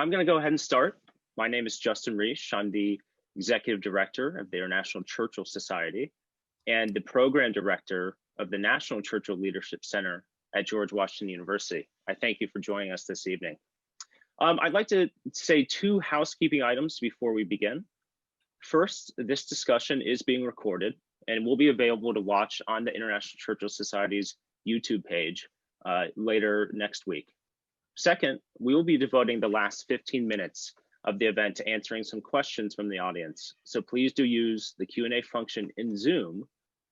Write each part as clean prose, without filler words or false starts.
I'm going to go ahead and start. My name is Justin Reash. I'm the Executive Director of the International Churchill Society and the Program Director of the National Churchill Leadership Center at George Washington University. I thank you for joining us this evening. I'd like to say two housekeeping items before we begin. First, this discussion is being recorded and will be available to watch on the International Churchill Society's YouTube page later next week. Second, we will be devoting the last 15 minutes of the event to answering some questions from the audience. So please do use the Q&A function in Zoom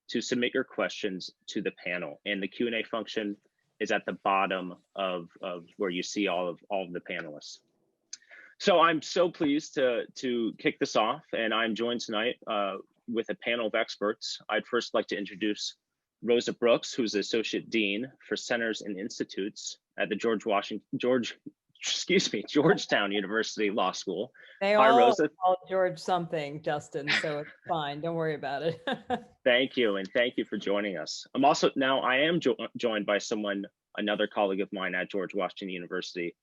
to submit your questions to the panel. And the Q&A function is at the bottom of where you see all of the panelists. So I'm so pleased to kick this off, and I'm joined tonight with a panel of experts. I'd first like to introduce Rosa Brooks, who's the Associate Dean for Centers and Institutes at the Georgetown University Law School. They Hi, all Rosa. call George something, Justin, so it's fine. Don't worry about it. Thank you, and thank you for joining us. I am joined by another colleague of mine at George Washington University,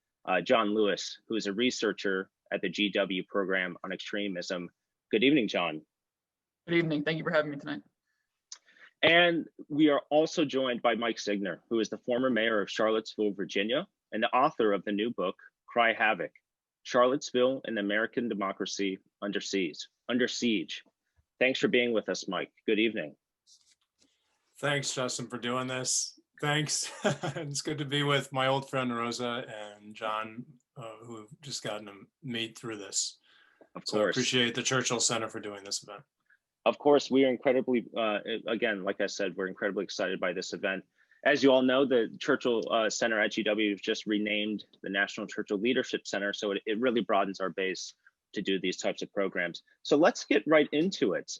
John Lewis, who is a researcher at the GW Program on Extremism. Good evening, John. Good evening. Thank you for having me tonight. And we are also joined by Mike Signer, who is the former mayor of Charlottesville, Virginia, and the author of the new book, Cry Havoc, Charlottesville and American Democracy Under Siege. Thanks for being with us, Mike. Good evening. Thanks, Justin, for doing this. Thanks. It's good to be with my old friend Rosa and John, who have just gotten to meet through this. Of course. So I appreciate the Churchill Center for doing this event. Of course, we are incredibly, again, like I said, we're incredibly excited by this event. As you all know, the Churchill Center at GW was just renamed the National Churchill Leadership Center, so it really broadens our base to do these types of programs. So let's get right into it.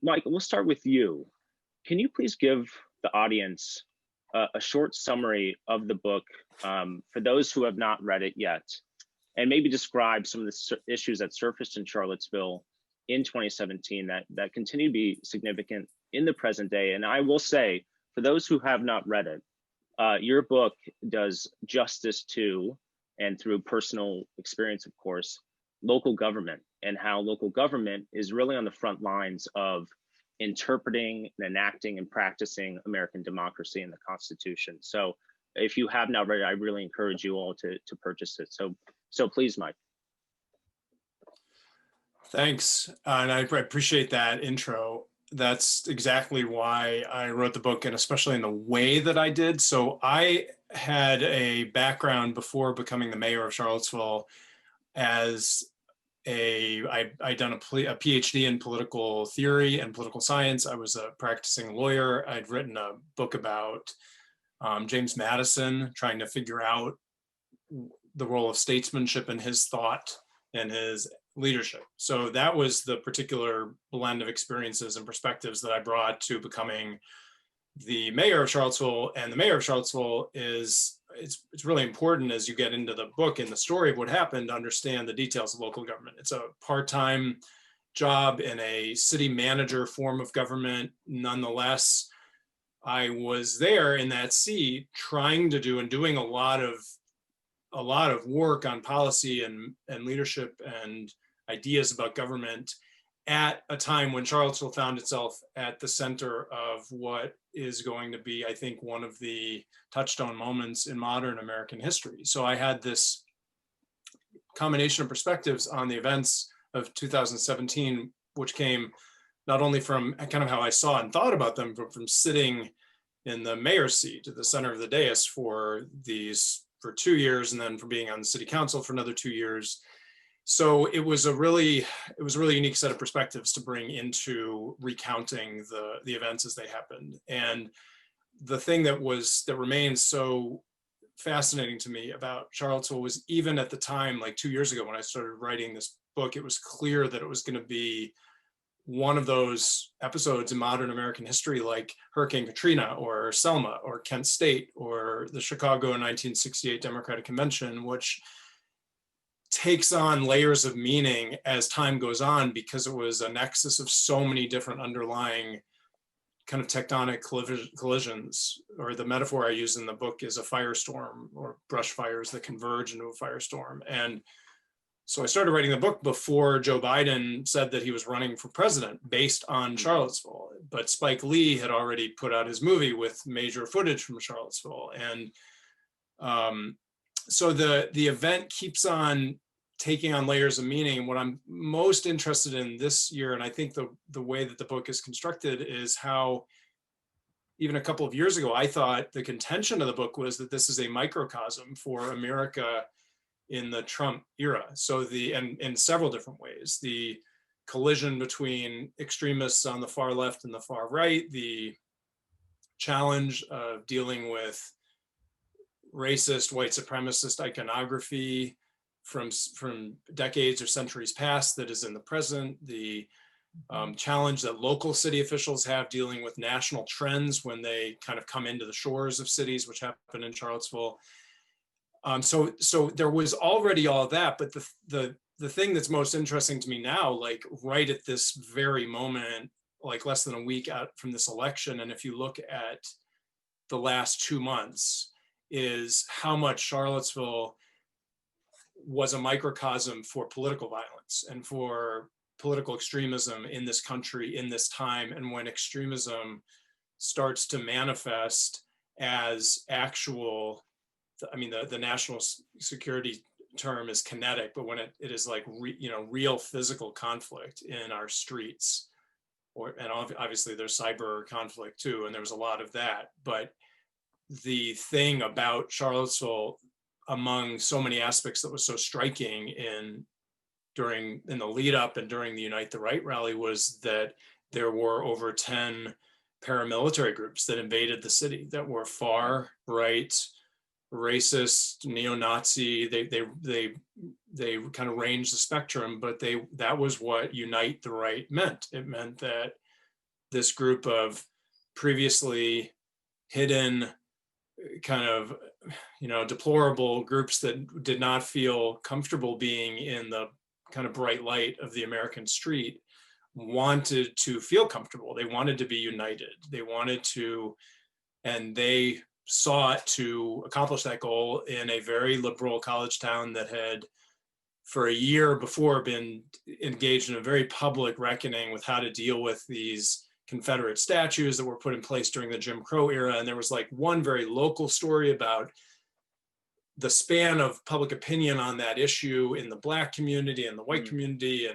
Mike, we'll start with you. Can you please give the audience a short summary of the book for those who have not read it yet, and maybe describe some of the issues that surfaced in Charlottesville in 2017 that continue to be significant in the present day? And I will say, for those who have not read it, your book does justice to, and through personal experience, of course, local government, and how local government is really on the front lines of interpreting and enacting and practicing American democracy and the Constitution. So if you have not read it, I really encourage you all to purchase it. So please, Mike. Thanks, and I appreciate that intro. That's exactly why I wrote the book, and especially in the way that I did. So I had a background before becoming the mayor of Charlottesville as I'd done a PhD in political theory and political science. I was a practicing lawyer. I'd written a book about James Madison, trying to figure out the role of statesmanship in his thought and his leadership. So that was the particular blend of experiences and perspectives that I brought to becoming the mayor of Charlottesville. And the mayor of Charlottesville it's really important as you get into the book and the story of what happened to understand the details of local government. It's a part-time job in a city manager form of government. Nonetheless, I was there in that seat trying to do and doing a lot of work on policy and leadership and ideas about government at a time when Charlottesville found itself at the center of what is going to be, I think, one of the touchstone moments in modern American history. So I had this combination of perspectives on the events of 2017, which came not only from kind of how I saw and thought about them, but from sitting in the mayor's seat at the center of the dais for 2 years, and then for being on the city council for another 2 years. So it was a really unique set of perspectives to bring into recounting the events as they happened. And the thing that remains so fascinating to me about Charlottesville was, even at the time, like 2 years ago when I started writing this book, it was clear that it was going to be one of those episodes in modern American history, like Hurricane Katrina or Selma or Kent State or the Chicago 1968 Democratic Convention, which takes on layers of meaning as time goes on, because it was a nexus of so many different underlying kind of tectonic collisions, or the metaphor I use in the book is a firestorm, or brush fires that converge into a firestorm. And so I started writing the book before Joe Biden said that he was running for president based on Charlottesville. But Spike Lee had already put out his movie with major footage from Charlottesville. And so the event keeps on taking on layers of meaning. And what I'm most interested in this year, and I think the way that the book is constructed, is how even a couple of years ago, I thought the contention of the book was that this is a microcosm for America in the Trump era. So and in several different ways, the collision between extremists on the far left and the far right, the challenge of dealing with racist, white supremacist iconography from decades or centuries past that is in the present, the challenge that local city officials have dealing with national trends when they kind of come into the shores of cities, which happened in Charlottesville. So there was already all of that, but the thing that's most interesting to me now, like right at this very moment, like less than a week out from this election, and if you look at the last 2 months, is how much Charlottesville was a microcosm for political violence and for political extremism in this country in this time. And when extremism starts to manifest as actual, I mean, the national security term is kinetic, but when it is like, real physical conflict in our streets, and obviously there's cyber conflict too, and there was a lot of that. But the thing about Charlottesville, among so many aspects that was so striking in the lead up and during the Unite the Right rally, was that there were over 10 paramilitary groups that invaded the city that were far right, racist, neo-Nazi. They kind of ranged the spectrum, but that was what Unite the Right meant. It meant that this group of previously hidden, kind of, deplorable groups that did not feel comfortable being in the kind of bright light of the American street wanted to feel comfortable. They wanted to be united. They wanted to, and they sought to accomplish that goal in a very liberal college town that had, for a year before, been engaged in a very public reckoning with how to deal with these Confederate statues that were put in place during the Jim Crow era. And there was like one very local story about the span of public opinion on that issue in the Black community and the white community.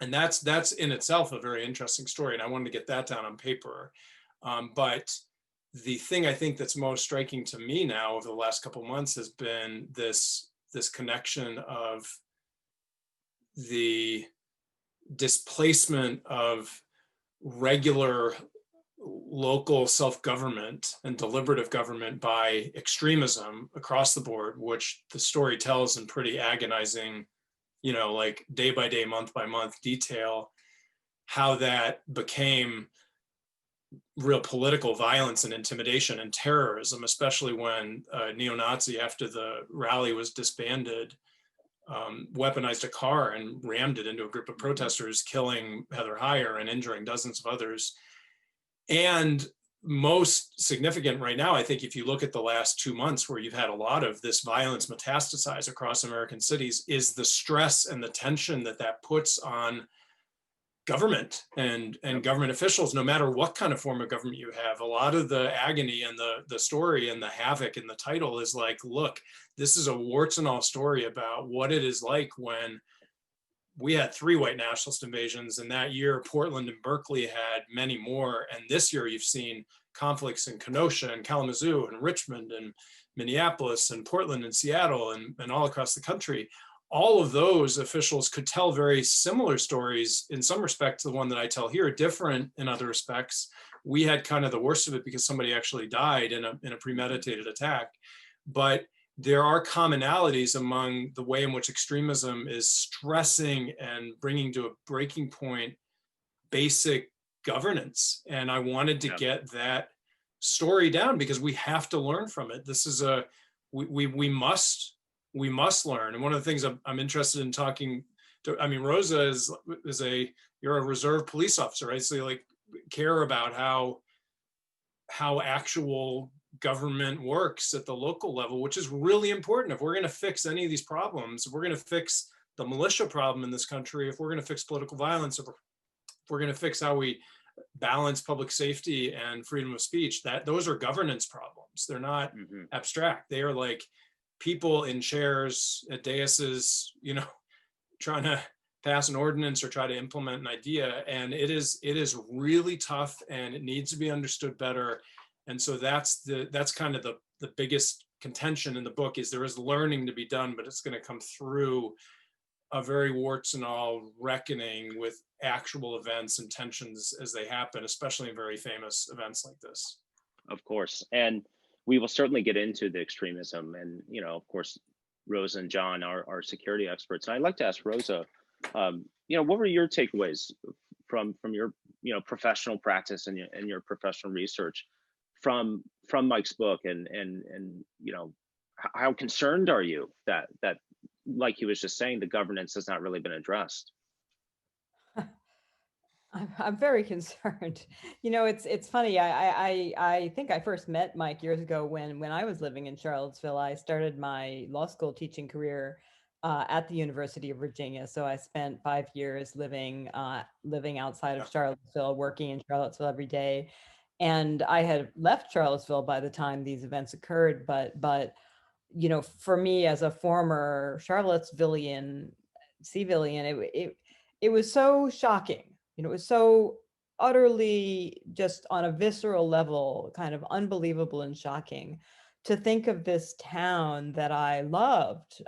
And that's in itself a very interesting story. And I wanted to get that down on paper. But the thing I think that's most striking to me now over the last couple of months has been this connection of the displacement of regular local self-government and deliberative government by extremism across the board, which the story tells in pretty agonizing, like day by day, month by month detail, how that became real political violence and intimidation and terrorism, especially when neo-Nazi, after the rally was disbanded, weaponized a car and rammed it into a group of protesters, killing Heather Heyer and injuring dozens of others. And most significant right now, I think, if you look at the last 2 months where you've had a lot of this violence metastasize across American cities, is the stress and the tension that puts on government and government officials, no matter what kind of form of government you have. A lot of the agony and the story and the havoc in the title is like, look, this is a warts and all story about what it is like when we had 3 white nationalist invasions, and that year Portland and Berkeley had many more. And this year you've seen conflicts in Kenosha and Kalamazoo and Richmond and Minneapolis and Portland and Seattle and all across the country. All of those officials could tell very similar stories in some respects to the one that I tell here, different in other respects. We had kind of the worst of it because somebody actually died in a premeditated attack. But there are commonalities among the way in which extremism is stressing and bringing to a breaking point basic governance. And I wanted to get that story down because we have to learn from it. This is we must learn. And one of the things I'm interested in talking to, Rosa you're a reserve police officer, right? So like care about how actual government works at the local level, which is really important. If we're going to fix any of these problems, if we're going to fix the militia problem in this country, if we're going to fix political violence, if we're going to fix how we balance public safety and freedom of speech, those are governance problems. They're not abstract. They are like people in chairs at daises, trying to pass an ordinance or try to implement an idea. And it is really tough, and it needs to be understood better. And so that's kind of the biggest contention in the book, is there is learning to be done, but it's going to come through a very warts and all reckoning with actual events and tensions as they happen, especially in very famous events like this. Of course. And we will certainly get into the extremism, and, of course, Rosa and John are security experts. And I'd like to ask Rosa, what were your takeaways from your, professional practice and your professional research from Mike's book, and how concerned are you that like he was just saying, the governance has not really been addressed? I'm very concerned. It's funny. I think I first met Mike years ago when I was living in Charlottesville. I started my law school teaching career at the University of Virginia. So I spent 5 years living outside of Charlottesville, working in Charlottesville every day. And I had left Charlottesville by the time these events occurred. But for me as a former Charlottesvillian civilian, it was so shocking. It was so utterly, just on a visceral level, kind of unbelievable and shocking to think of this town that I loved,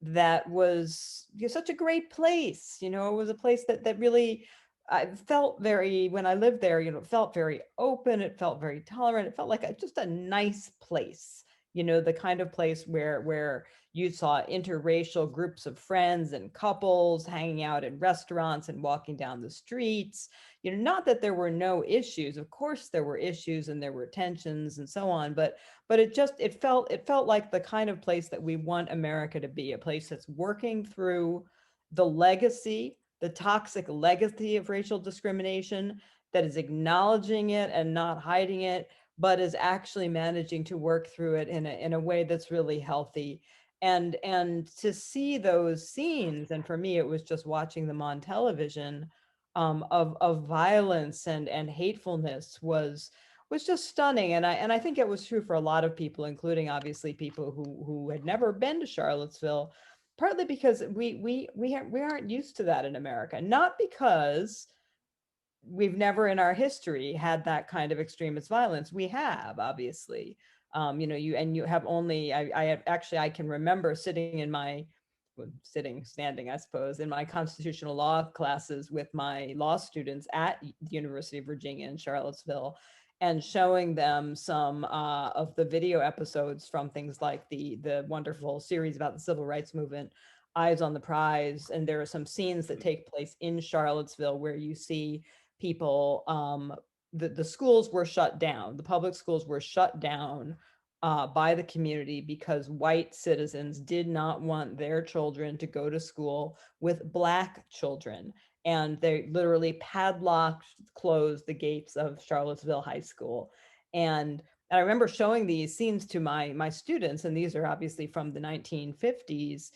that was such a great place. It was a place that really, I felt when I lived there, it felt very open. It felt very tolerant. It felt like just a nice place. The kind of place where you saw interracial groups of friends and couples hanging out in restaurants and walking down the streets. Not that there were no issues. Of course there were issues and there were tensions and so on, but it felt like the kind of place that we want America to be, a place that's working through the toxic legacy of racial discrimination, that is acknowledging it and not hiding it, but is actually managing to work through it in a way that's really healthy. And to see those scenes, and for me, it was just watching them on television, of violence and hatefulness was just stunning. And I think it was true for a lot of people, including obviously people who had never been to Charlottesville, partly because we aren't used to that in America, not because we've never in our history had that kind of extremist violence. We have, obviously, you have only, I can remember standing, I suppose, in my constitutional law classes with my law students at the University of Virginia in Charlottesville, and showing them some of the video episodes from things like the wonderful series about the civil rights movement, Eyes on the Prize. And there are some scenes that take place in Charlottesville where you see people, the schools were shut down. The public schools were shut down by the community because white citizens did not want their children to go to school with Black children. And they literally closed the gates of Charlottesville High School. And I remember showing these scenes to my students, and these are obviously from the 1950s,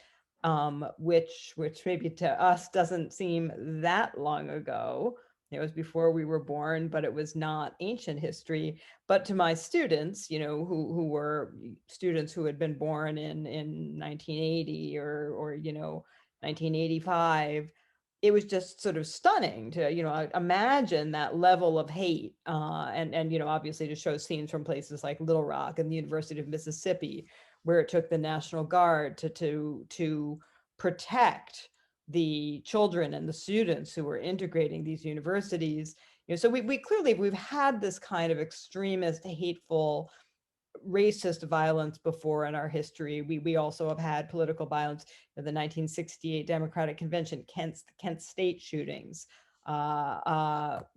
which maybe to us doesn't seem that long ago. It was before we were born, but it was not ancient history. But to my students, who were students who had been born in 1980 or 1985, it was just sort of stunning to, imagine that level of hate, and obviously to show scenes from places like Little Rock and the University of Mississippi, where it took the National Guard to protect the children and the students who were integrating these universities. So we've had this kind of extremist, hateful, racist violence before in our history. We also have had political violence, the 1968 Democratic Convention, Kent State shootings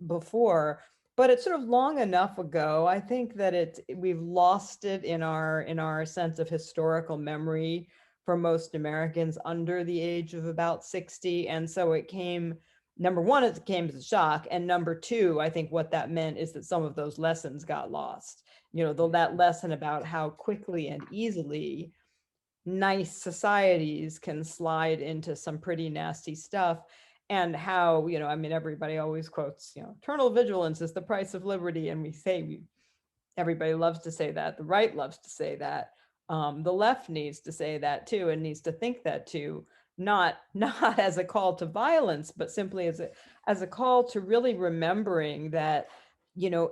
before, but it's sort of long enough ago. I think that we've lost it in our sense of historical memory for most Americans under the age of about 60. And so it came number one, it came as a shock. And number two, I think what that meant is that some of those lessons got lost. That lesson about how quickly and easily nice societies can slide into some pretty nasty stuff, and how, everybody always quotes, eternal vigilance is the price of liberty. And everybody loves to say that. The right loves to say that. The left needs to say that too, and needs to think that too, not as a call to violence, but simply as a call to really remembering that,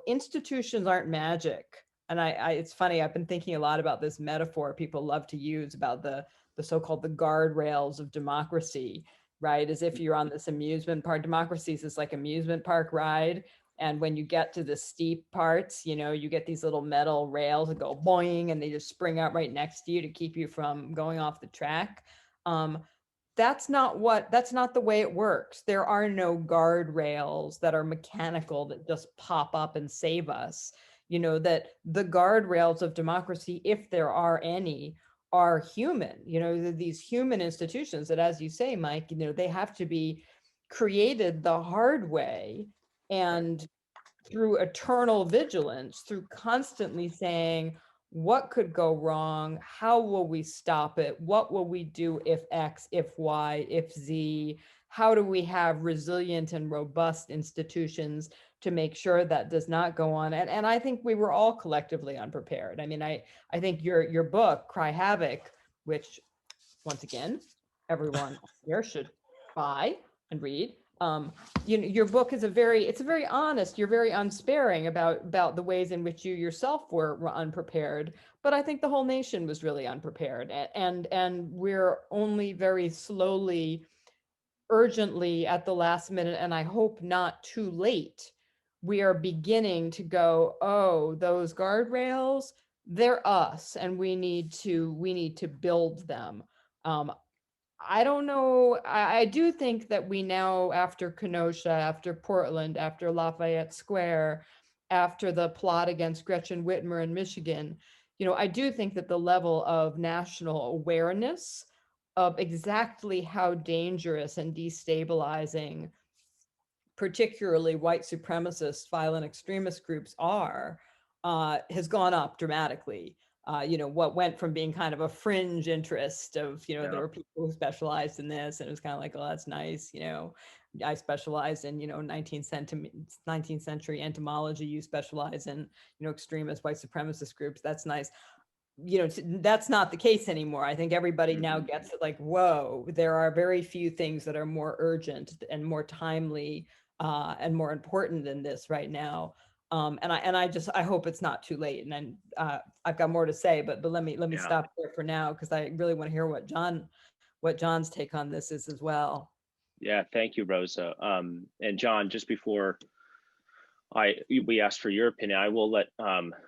institutions aren't magic. And it's funny, I've been thinking a lot about this metaphor people love to use about the so-called the guardrails of democracy, right? As if you're on this amusement park. Democracy is this like amusement park ride. And when you get to the steep parts, you get these little metal rails that go boing, and they just spring out right next to you to keep you from going off the track. That's not the way it works. There are no guardrails that are mechanical that just pop up and save us. That the guardrails of democracy, if there are any, are human. These human institutions that, as you say, Mike, they have to be created the hard way, and through eternal vigilance, through constantly saying, what could go wrong? How will we stop it? What will we do if X, if Y, if Z? How do we have resilient and robust institutions to make sure that does not go on? And I think we were all collectively unprepared. I think your book, Cry Havoc, which, once again, everyone here should buy and read. Your book is it's very honest. You're very unsparing about the ways in which you yourself were unprepared. But I think the whole nation was really unprepared, and we're only very slowly, urgently at the last minute, and I hope not too late, we are beginning to go, oh, those guardrails, they're us, and we need to build them. I don't know. I do think that we now, after Kenosha, after Portland, after Lafayette Square, after the plot against Gretchen Whitmer in Michigan, I do think that the level of national awareness of exactly how dangerous and destabilizing, particularly white supremacist, violent extremist groups are, has gone up dramatically. What went from being kind of a fringe interest of, there were people who specialized in this, and it was kind of like, oh, that's nice. I specialize in, 19th century entomology. You specialize in, extremist white supremacist groups. That's nice. That's not the case anymore. I think everybody now gets it, like, whoa, there are very few things that are more urgent and more timely and more important than this right now. I hope it's not too late. And then I've got more to say, but let me stop there for now, because I really want to hear what John's take on this is as well. Yeah, thank you, Rosa. And John, just before we ask for your opinion, I will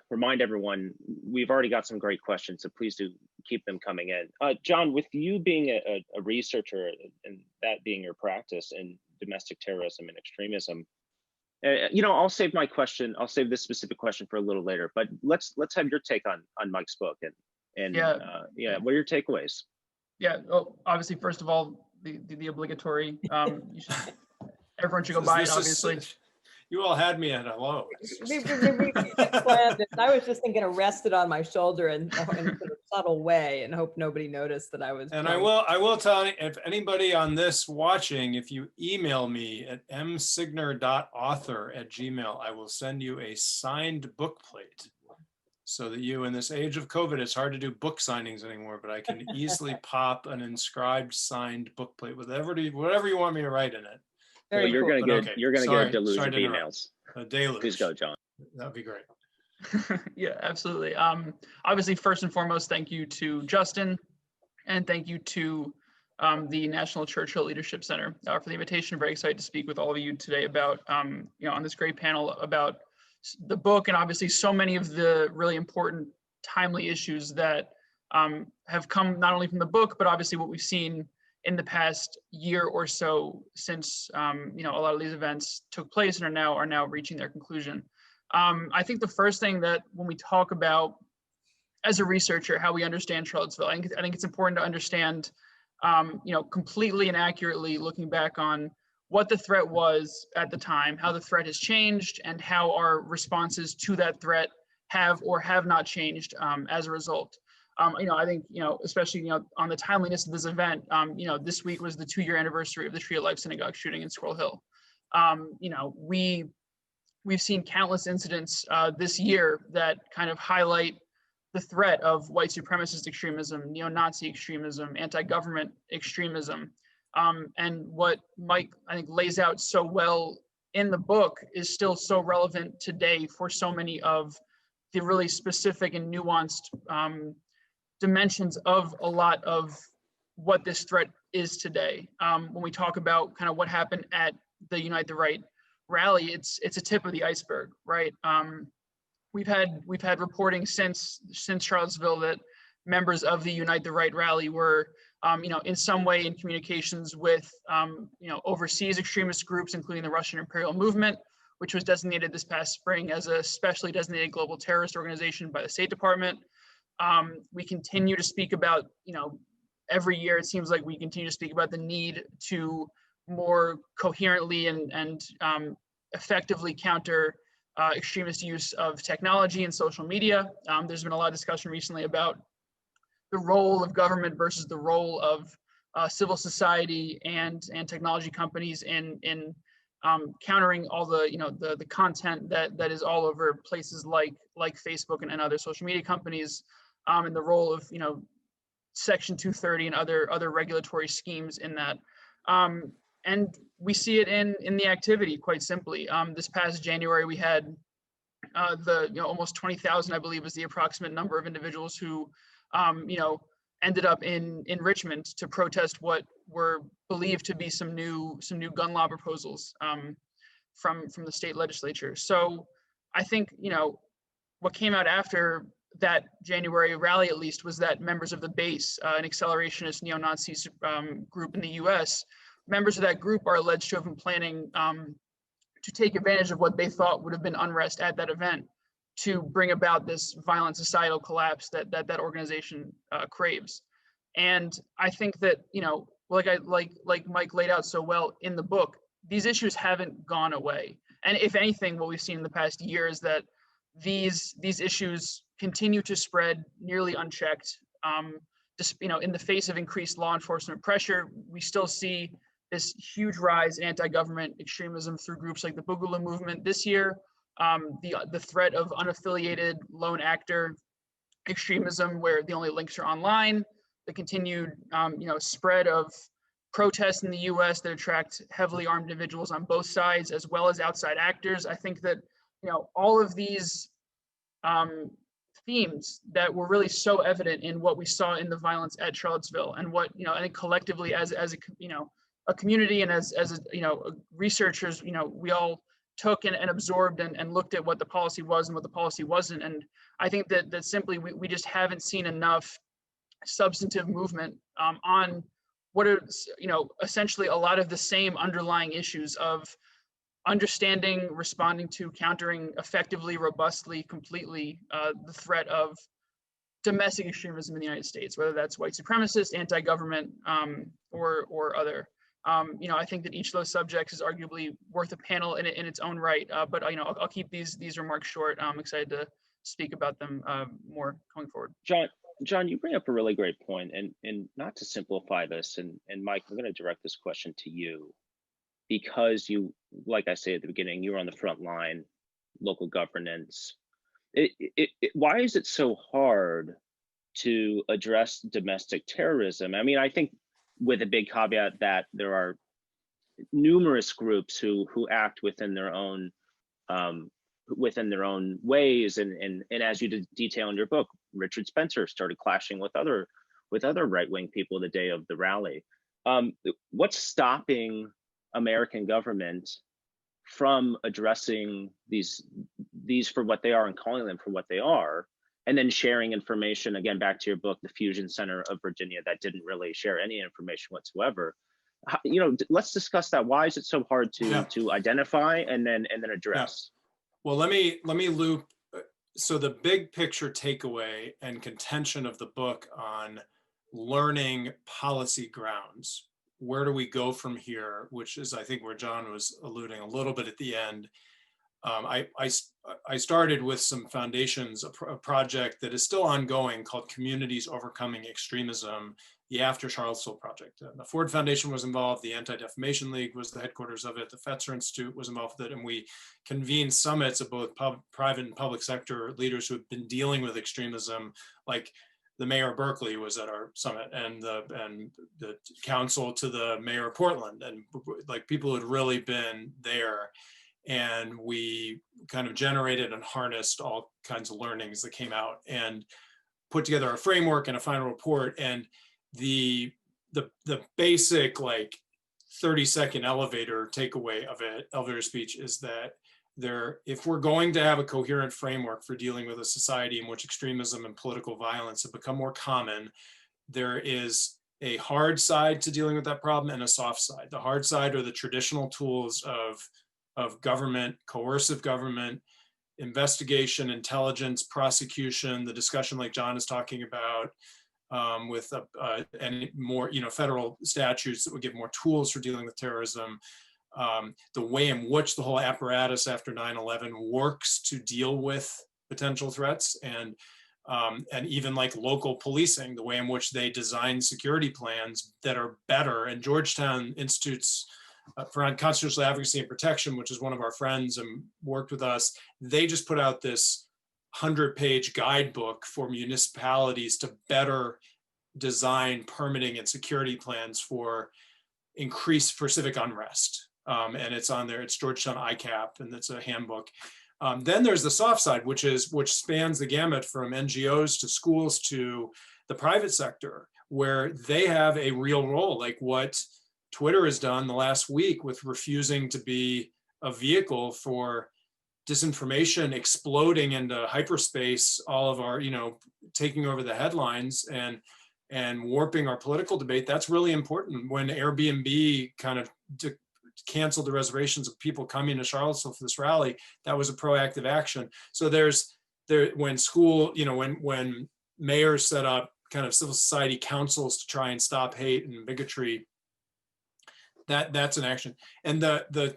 remind everyone, we've already got some great questions, so please do keep them coming in. John, with you being a researcher and that being your practice in domestic terrorism and extremism, I'll save my question. I'll save this specific question for a little later, but let's have your take on Mike's book and what are your takeaways? Yeah. Well, obviously, first of all, the obligatory. Everyone should go buy it. Obviously. You all had me at hello. I was just thinking, arrested on my shoulder in a subtle way, and hope nobody noticed that I was. And I will tell you, if anybody on this watching, if you email me at msigner.author@gmail.com, I will send you a signed book plate, so that you, in this age of COVID, it's hard to do book signings anymore, but I can easily pop an inscribed signed book plate with whatever you want me to write in it. Well, you're going to get a deluge of emails. A deluge. Please go, John. That'd be great. Yeah, absolutely. Obviously, first and foremost, thank you to Justin, and thank you to the National Churchill Leadership Center for the invitation. I'm very excited to speak with all of you today about, on this great panel about the book, and obviously so many of the really important, timely issues that have come not only from the book, but obviously what we've seen in the past year or so since a lot of these events took place and are now reaching their conclusion. I think the first thing that when we talk about, as a researcher, how we understand Charlottesville, I think it's important to understand, completely and accurately looking back on what the threat was at the time, how the threat has changed, and how our responses to that threat have or have not changed as a result. I think, especially, on the timeliness of this event, this week was the 2-year anniversary of the Tree of Life Synagogue shooting in Squirrel Hill. We've seen countless incidents this year that kind of highlight the threat of white supremacist extremism, neo-Nazi extremism, anti-government extremism. And what Mike, I think, lays out so well in the book is still so relevant today for so many of the really specific and nuanced dimensions of a lot of what this threat is today. When we talk about kind of what happened at the Unite the Right rally, it's a tip of the iceberg, right? We've had reporting since Charlottesville that members of the Unite the Right rally were, in some way in communications with, overseas extremist groups, including the Russian Imperial Movement, which was designated this past spring as a specially designated global terrorist organization by the State Department. We continue to speak about, every year it seems like we continue to speak about the need to more coherently and effectively counter extremist use of technology and social media. There's been a lot of discussion recently about the role of government versus the role of civil society and technology companies in countering all the content that is all over places like Facebook and other social media companies, and the role of Section 230 and other regulatory schemes in that. And we see it in the activity, quite simply. This past January, we had almost 20,000, I believe, is the approximate number of individuals who ended up in Richmond to protest what were believed to be some new gun law proposals from the state legislature. So I think what came out after that January rally, at least, was that members of the base, an accelerationist neo-Nazi group in the U.S., members of that group are alleged to have been planning to take advantage of what they thought would have been unrest at that event to bring about this violent societal collapse that organization craves. And I think that, like Mike laid out so well in the book, these issues haven't gone away. And if anything, what we've seen in the past year is that these issues continue to spread nearly unchecked. In the face of increased law enforcement pressure, we still see this huge rise in anti-government extremism through groups like the Boogaloo movement this year. The threat of unaffiliated lone actor extremism, where the only links are online, the continued spread of protests in the U.S. that attract heavily armed individuals on both sides, as well as outside actors. I think that all of these themes that were really so evident in what we saw in the violence at Charlottesville, and what I think collectively as a community and as researchers, we all took and absorbed and looked at what the policy was and what the policy wasn't. And I think that simply we just haven't seen enough substantive movement on what are essentially a lot of the same underlying issues of understanding, responding to, countering effectively, robustly, completely the threat of domestic extremism in the United States, whether that's white supremacist, anti-government, or other. I think that each of those subjects is arguably worth a panel in its own right. But I'll keep these remarks short. I'm excited to speak about them more going forward. John, you bring up a really great point, and not to simplify this, and Mike, I'm going to direct this question to you, because you, like I say at the beginning, you were on the front line, local governance. Why is it so hard to address domestic terrorism? I mean, I think with a big caveat that there are numerous groups who act within their own ways, and as you detail in your book, Richard Spencer started clashing with other right-wing people the day of the rally. What's stopping American government from addressing these for what they are and calling them for what they are, and then sharing information, again, back to your book, The Fusion Center of Virginia, that didn't really share any information whatsoever? Let's discuss that. Why is it so hard to identify and then address? Well, let me loop. So the big picture takeaway and contention of the book on learning policy grounds where do we go from here, which is, I think, where John was alluding a little bit at the end. I started with some foundations, a project that is still ongoing called Communities Overcoming Extremism, the After Charlottesville project. The Ford Foundation was involved, the Anti-Defamation League was the headquarters of it, the Fetzer Institute was involved with it, and we convened summits of both private and public sector leaders who have been dealing with extremism, like the mayor of Berkeley was at our summit, and the counsel to the mayor of Portland, and like people who had really been there. And we kind of generated and harnessed all kinds of learnings that came out and put together a framework and a final report. And the basic like 30-second elevator takeaway of it, elevator speech, is that if we're going to have a coherent framework for dealing with a society in which extremism and political violence have become more common, there is a hard side to dealing with that problem and a soft side. The hard side are the traditional tools of government, coercive government, investigation, intelligence, prosecution, the discussion like John is talking about, with and more, federal statutes that would give more tools for dealing with terrorism. The way in which the whole apparatus after 9/11 works to deal with potential threats, and even like local policing, the way in which they design security plans that are better. And Georgetown Institute's for Constitutional Advocacy and Protection, which is one of our friends and worked with us, they just put out this 100-page guidebook for municipalities to better design permitting and security plans for civic unrest. And it's on there, it's Georgetown ICAP, and it's a handbook. Then there's the soft side, which spans the gamut from NGOs to schools to the private sector, where they have a real role, like what Twitter has done the last week with refusing to be a vehicle for disinformation exploding into hyperspace, all of our, taking over the headlines and warping our political debate. That's really important. When Airbnb kind of canceled the reservations of people coming to Charlottesville for this rally, that was a proactive action. So when mayors set up kind of civil society councils to try and stop hate and bigotry, that's an action. And the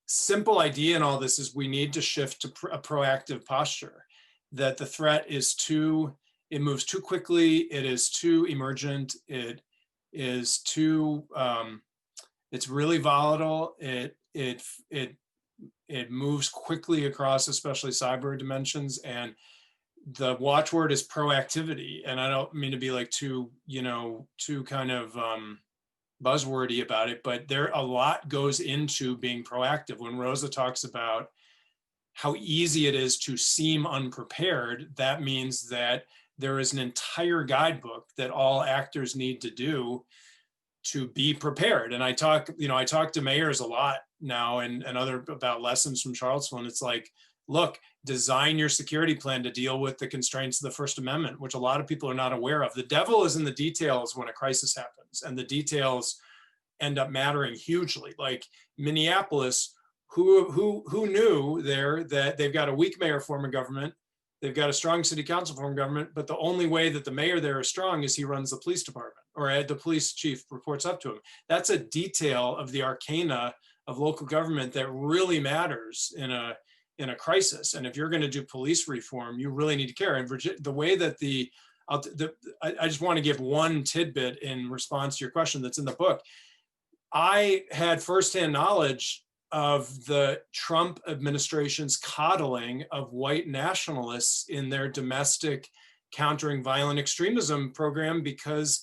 simple idea in all this is we need to shift to a proactive posture, that the threat is it moves too quickly, it is too emergent, it is too, it's really volatile, it moves quickly across, especially cyber dimensions, and the watchword is proactivity. And I don't mean to be like too kind of buzzwordy about it, but a lot goes into being proactive. When Rosa talks about how easy it is to seem unprepared, that means that there is an entire guidebook that all actors need to do to be prepared. And I talk to mayors a lot now and other about lessons from Charlottesville. And it's like, look, design your security plan to deal with the constraints of the First Amendment, which a lot of people are not aware of. The devil is in the details when a crisis happens, and the details end up mattering hugely. Like Minneapolis, who knew there that they've got a weak mayor form of government, they've got a strong city council form of government, but the only way that the mayor there is strong is he runs the police department, or the police chief reports up to him. That's a detail of the arcana of local government that really matters in a crisis. And if you're going to do police reform, you really need to care. And the way that I just want to give one tidbit in response to your question that's in the book. I had firsthand knowledge of the Trump administration's coddling of white nationalists in their domestic countering violent extremism program, because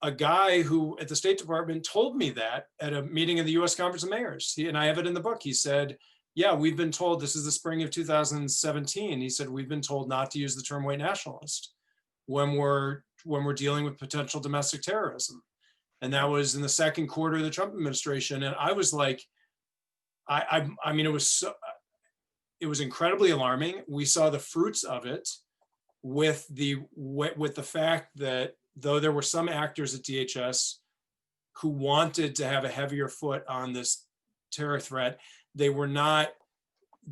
a guy who at the State Department told me that at a meeting of the US Conference of Mayors, and I have it in the book. He said, yeah, we've been told, this is the spring of 2017. He said, we've been told not to use the term white nationalist when we're dealing with potential domestic terrorism. And that was in the second quarter of the Trump administration. And I was like, I mean, it was incredibly alarming. We saw the fruits of it with the fact that though there were some actors at DHS who wanted to have a heavier foot on this terror threat, they were not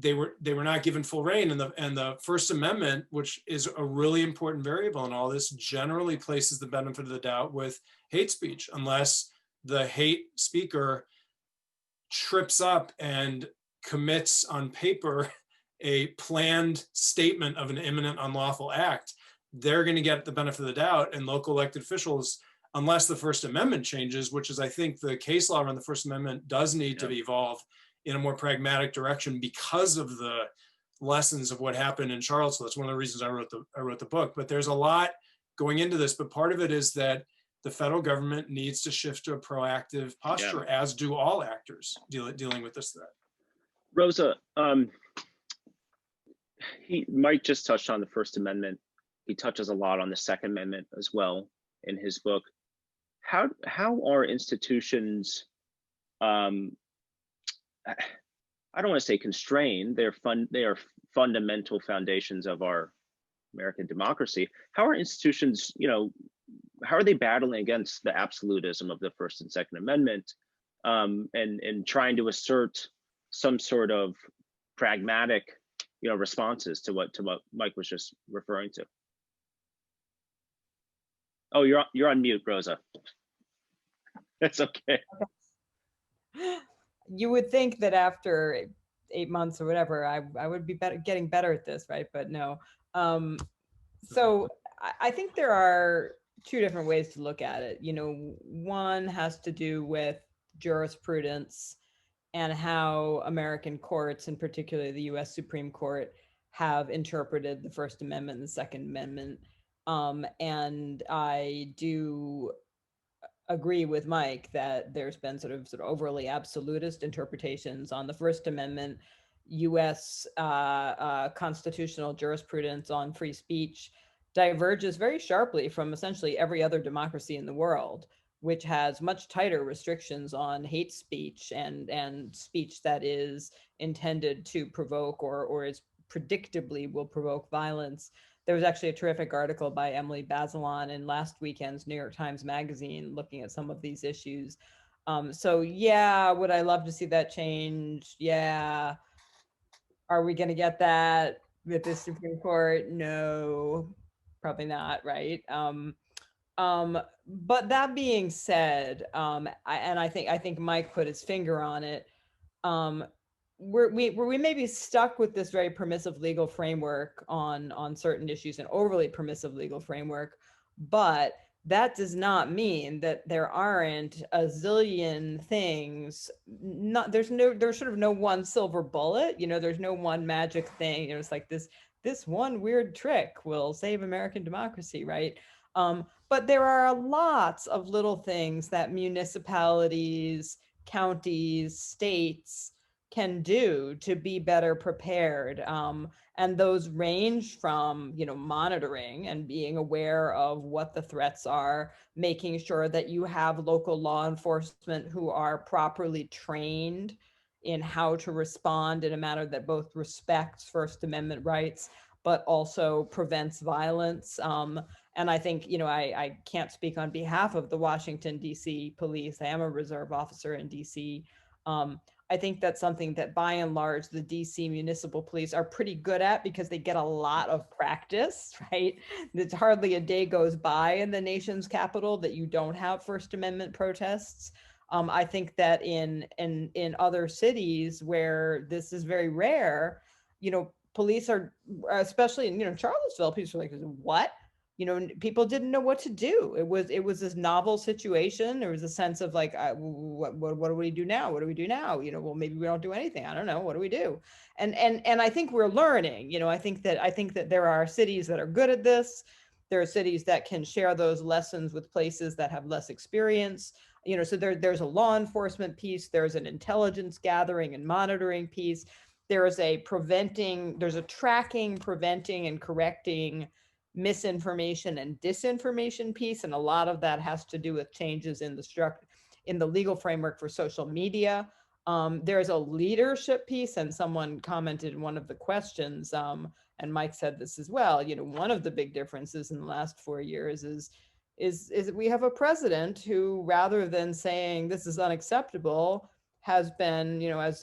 given full rein. And the First Amendment, which is a really important variable in all this, generally places the benefit of the doubt with hate speech, unless the hate speaker trips up and commits on paper a planned statement of an imminent unlawful act, they're going to get the benefit of the doubt, and local elected officials, unless the First Amendment changes, which is, I think, the case law around the First Amendment does need to evolve in a more pragmatic direction because of the lessons of what happened in Charlottesville. That's one of the reasons I wrote the book. But there's a lot going into this. But part of it is that the federal government needs to shift to a proactive posture, as do all actors dealing with this threat. Rosa, Mike just touched on the First Amendment. He touches a lot on the Second Amendment as well in his book. How are institutions, I don't want to say constrained, they are fundamental foundations of our American democracy. How are institutions, how are they battling against the absolutism of the First and Second Amendment, and trying to assert some sort of pragmatic, responses to what Mike was just referring to? Oh, you're on mute, Rosa. That's okay. You would think that after 8 months or whatever, I would be getting better at this, right? But no. So I think there are two different ways to look at it. One has to do with jurisprudence and how American courts, and particularly the US Supreme Court, have interpreted the First Amendment and the Second Amendment. And I do agree with Mike that there's been sort of overly absolutist interpretations on the First Amendment. US constitutional jurisprudence on free speech diverges very sharply from essentially every other democracy in the world, which has much tighter restrictions on hate speech and speech that is intended to provoke or is predictably will provoke violence. There was actually a terrific article by Emily Bazelon in last weekend's New York Times Magazine looking at some of these issues. So yeah, would I love to see that change? Yeah. Are we going to get that with the Supreme Court? No, probably not, right? But that being said, I think Mike put his finger on it. We may be stuck with this very permissive legal framework on certain issues, an overly permissive legal framework, but that does not mean that there aren't a zillion things. There's sort of no one silver bullet. There's no one magic thing. It's like this one weird trick will save American democracy, right? But there are lots of little things that municipalities, counties, states can do to be better prepared. And those range from, monitoring and being aware of what the threats are, making sure that you have local law enforcement who are properly trained in how to respond in a manner that both respects First Amendment rights, but also prevents violence. And I think, I can't speak on behalf of the Washington, D.C. police. I am a reserve officer in D.C. I think that's something that by and large, the DC municipal police are pretty good at because they get a lot of practice, right? There's hardly a day goes by in the nation's capital that you don't have First Amendment protests. I think that in other cities where this is very rare, police are, especially in, Charlottesville, people are like, what? People didn't know what to do. It was this novel situation. There was a sense of like, what do we do now? What do we do now? Well, maybe we don't do anything. I don't know. What do we do? And I think we're learning. I think that there are cities that are good at this. There are cities that can share those lessons with places that have less experience. So there's a law enforcement piece. There's an intelligence gathering and monitoring piece. There's a tracking, preventing, and correcting misinformation and disinformation piece, and a lot of that has to do with changes in the legal framework for social media. There's a leadership piece, and someone commented in one of the questions, and Mike said this as well. One of the big differences in the last 4 years is that we have a president who, rather than saying this is unacceptable, has been, as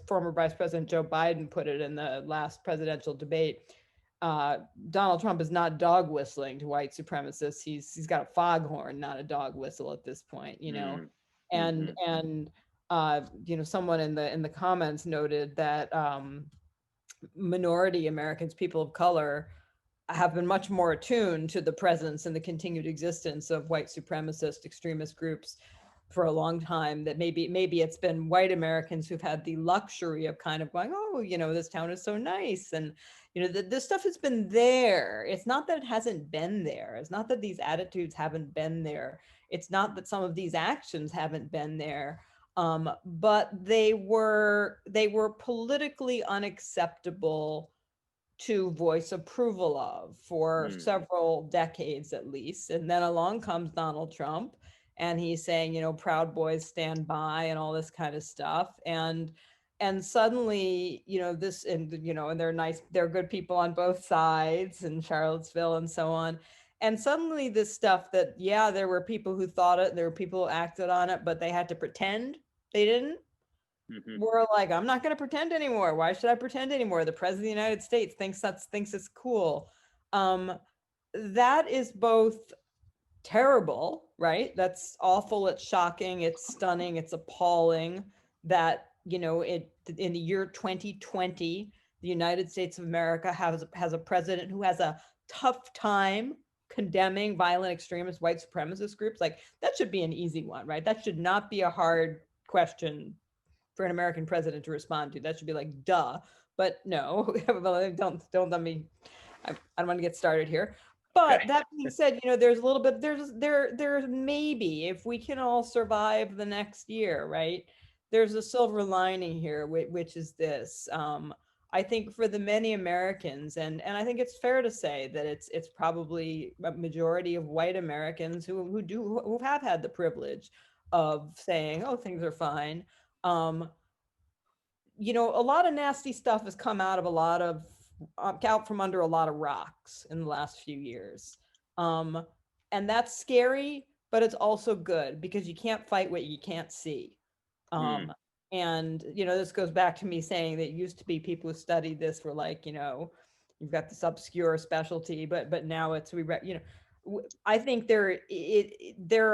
former Vice President Joe Biden put it in the last presidential debate, Donald Trump is not dog whistling to white supremacists. He's got a foghorn, not a dog whistle at this point, you know. And you know, someone in the comments noted that minority Americans, people of color, have been much more attuned to the presence and the continued existence of white supremacist extremist groups for a long time, that maybe it's been white Americans who've had the luxury of kind of going, oh, you know, this town is so nice. And, you know, this stuff has been there. It's not that it hasn't been there. It's not that these attitudes haven't been there. It's not that some of these actions haven't been there. But they were politically unacceptable to voice approval of for several decades at least. And then along comes Donald Trump, and he's saying, you know, Proud Boys stand by and all this kind of stuff. And suddenly, you know, this, and, you know, and they're nice, they're good people on both sides in Charlottesville and so on. And suddenly this stuff that, yeah, there were people who thought it, there were people who acted on it, but they had to pretend they didn't. We're like, I'm not going to pretend anymore. Why should I pretend anymore? The president of the United States thinks it's cool. That is both terrible, right? That's awful. It's shocking. It's stunning. It's appalling that, you know, in the year 2020, the United States of America has a president who has a tough time condemning violent extremist white supremacist groups. Like, that should be an easy one, right? That should not be a hard question for an American president to respond to. That should be like, duh. But no, don't let me, I don't want to get started here. But that being said, you know, there's a little bit, there's maybe, if we can all survive the next year, right? There's a silver lining here, which is this. I think for the many Americans, and I think it's fair to say that it's probably a majority of white Americans who have had the privilege of saying, oh, things are fine. You know, a lot of nasty stuff has come out from under a lot of rocks in the last few years. And that's scary, but it's also good because you can't fight what you can't see. And, you know, this goes back to me saying that it used to be people who studied this were like, you know, you've got this obscure specialty, but now it's, you know, I think there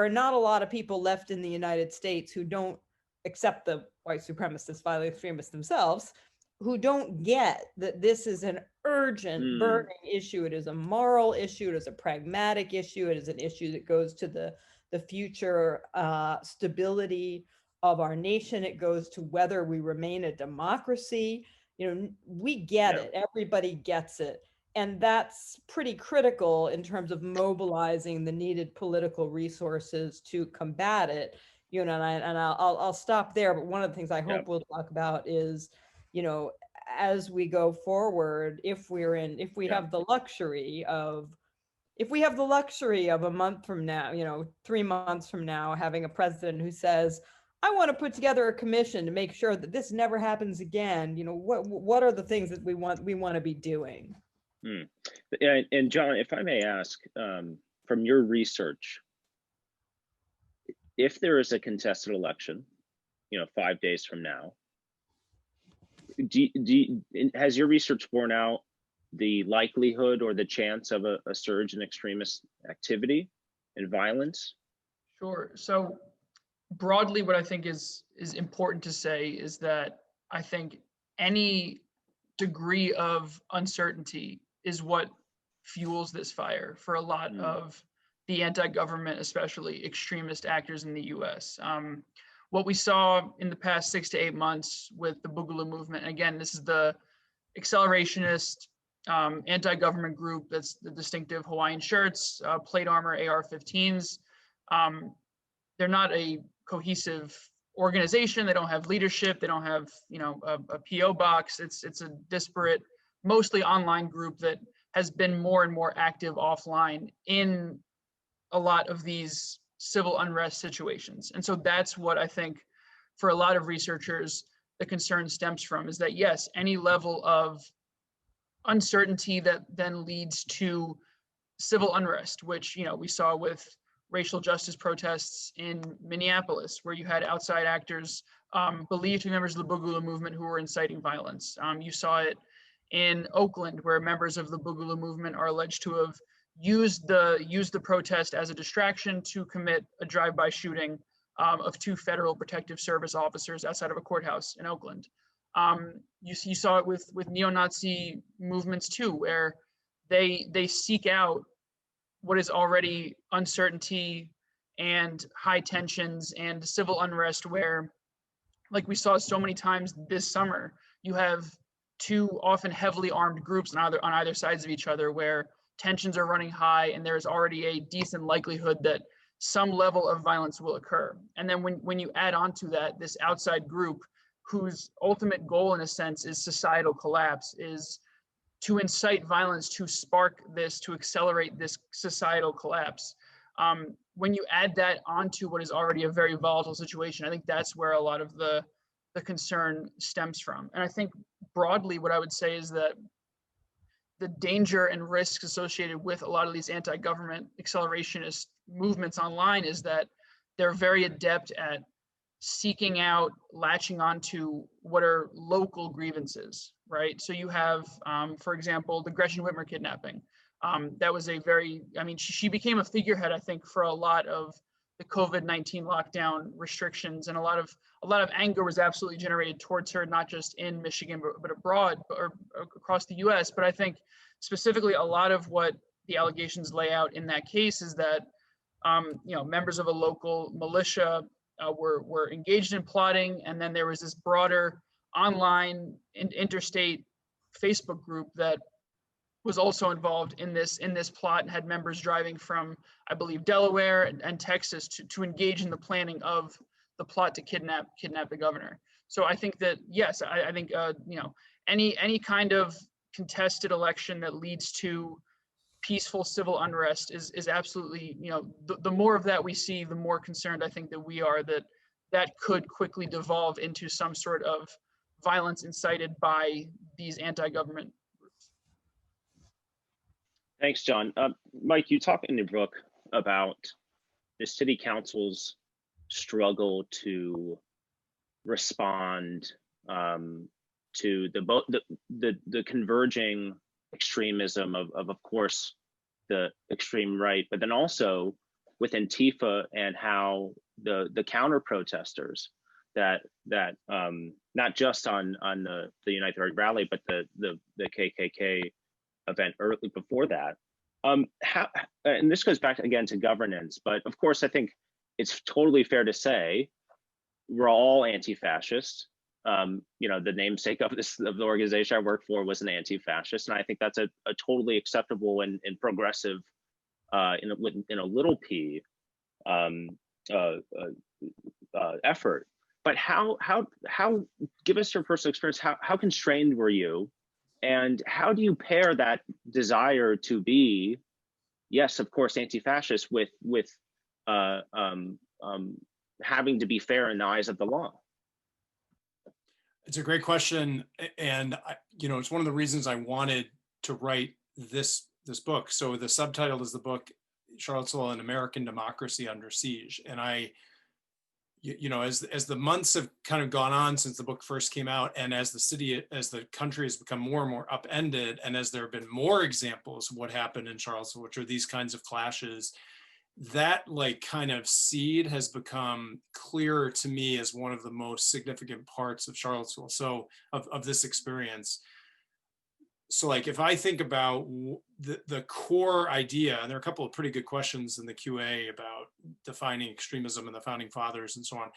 are not a lot of people left in the United States who don't, except the white supremacists, violent extremists themselves, who don't get that this is an urgent, burning issue. It is a moral issue. It is a pragmatic issue. It is an issue that goes to the future stability of our nation. It goes to whether we remain a democracy. You know, we get it. Everybody gets it. And that's pretty critical in terms of mobilizing the needed political resources to combat it. You know, and I'll stop there. But one of the things I hope we'll talk about is, you know, as we go forward, if we have the luxury of a month from now, you know, 3 months from now, having a president who says, I want to put together a commission to make sure that this never happens again. You know, what are the things that we want to be doing? And John, if I may ask, from your research, if there is a contested election, you know, 5 days from now, has your research borne out the likelihood or the chance of a surge in extremist activity and violence? Sure. So broadly, what I think is important to say is that I think any degree of uncertainty is what fuels this fire for a lot of the anti-government, especially extremist actors in the US. What we saw in the past 6 to 8 months with the Boogaloo movement, and again, this is the accelerationist anti-government group that's the distinctive Hawaiian shirts, plate armor, AR-15s. They're not a cohesive organization. They don't have leadership. They don't have, you know, a PO box. It's a disparate, mostly online group that has been more and more active offline in a lot of these civil unrest situations. And so that's what I think for a lot of researchers, the concern stems from, is that yes, any level of uncertainty that then leads to civil unrest, which, you know, we saw with racial justice protests in Minneapolis, where you had outside actors believed to be members of the Boogaloo movement who were inciting violence. You saw it in Oakland, where members of the Boogaloo movement are alleged to have used the protest as a distraction to commit a drive-by shooting of 2 Federal Protective Service officers outside of a courthouse in Oakland. You saw it with neo-Nazi movements too, where they seek out what is already uncertainty and high tensions and civil unrest, where, like we saw so many times this summer, you have 2 often heavily armed groups on either sides of each other, where tensions are running high and there is already a decent likelihood that some level of violence will occur. And then when you add on to that this outside group whose ultimate goal, in a sense, is societal collapse, is to incite violence, to spark this, to accelerate this societal collapse. When you add that onto what is already a very volatile situation, I think that's where a lot of the concern stems from. And I think broadly what I would say is that the danger and risks associated with a lot of these anti-government accelerationist movements online is that they're very adept at seeking out, latching onto what are local grievances, right? So you have, for example, the Gretchen Whitmer kidnapping. That was a very, I mean, she became a figurehead, I think, for a lot of the COVID-19 lockdown restrictions, and a lot of anger was absolutely generated towards her, not just in Michigan, but abroad or across the US. But I think specifically a lot of what the allegations lay out in that case is that, members of a local militia were engaged in plotting, and then there was this broader online interstate Facebook group that was also involved in this plot and had members driving from, I believe, Delaware and Texas to engage in the planning of the plot to kidnap the governor. So I think that, yes, I think any kind of contested election that leads to peaceful civil unrest is absolutely, the more of that we see, the more concerned I think that we are that could quickly devolve into some sort of violence incited by these anti-government groups. Thanks, John. Mike, you talk in the book about the city council's struggle to respond to the converging extremism of course, the extreme right, but then also with Antifa and how the counter protesters that not just on the United Right rally, but the KKK event early before that. And this goes back again to governance, but of course, I think it's totally fair to say we're all anti-fascist. The namesake of the organization I work for was an anti-fascist, and I think that's a totally acceptable and progressive, in a little p, effort. But how give us your personal experience. How constrained were you, and how do you pair that desire to be, yes, of course, anti-fascist with having to be fair in the eyes of the law? It's a great question, and it's one of the reasons I wanted to write this book. So the subtitle is the book Charlottesville and American Democracy Under Siege, and as the months have kind of gone on since the book first came out, and as the country has become more and more upended, and as there have been more examples of what happened in Charlottesville, which are these kinds of clashes, that kind of seed has become clearer to me as one of the most significant parts of Charlottesville. So of this experience. So if I think about the core idea, and there are a couple of pretty good questions in the QA about defining extremism and the founding fathers and so on.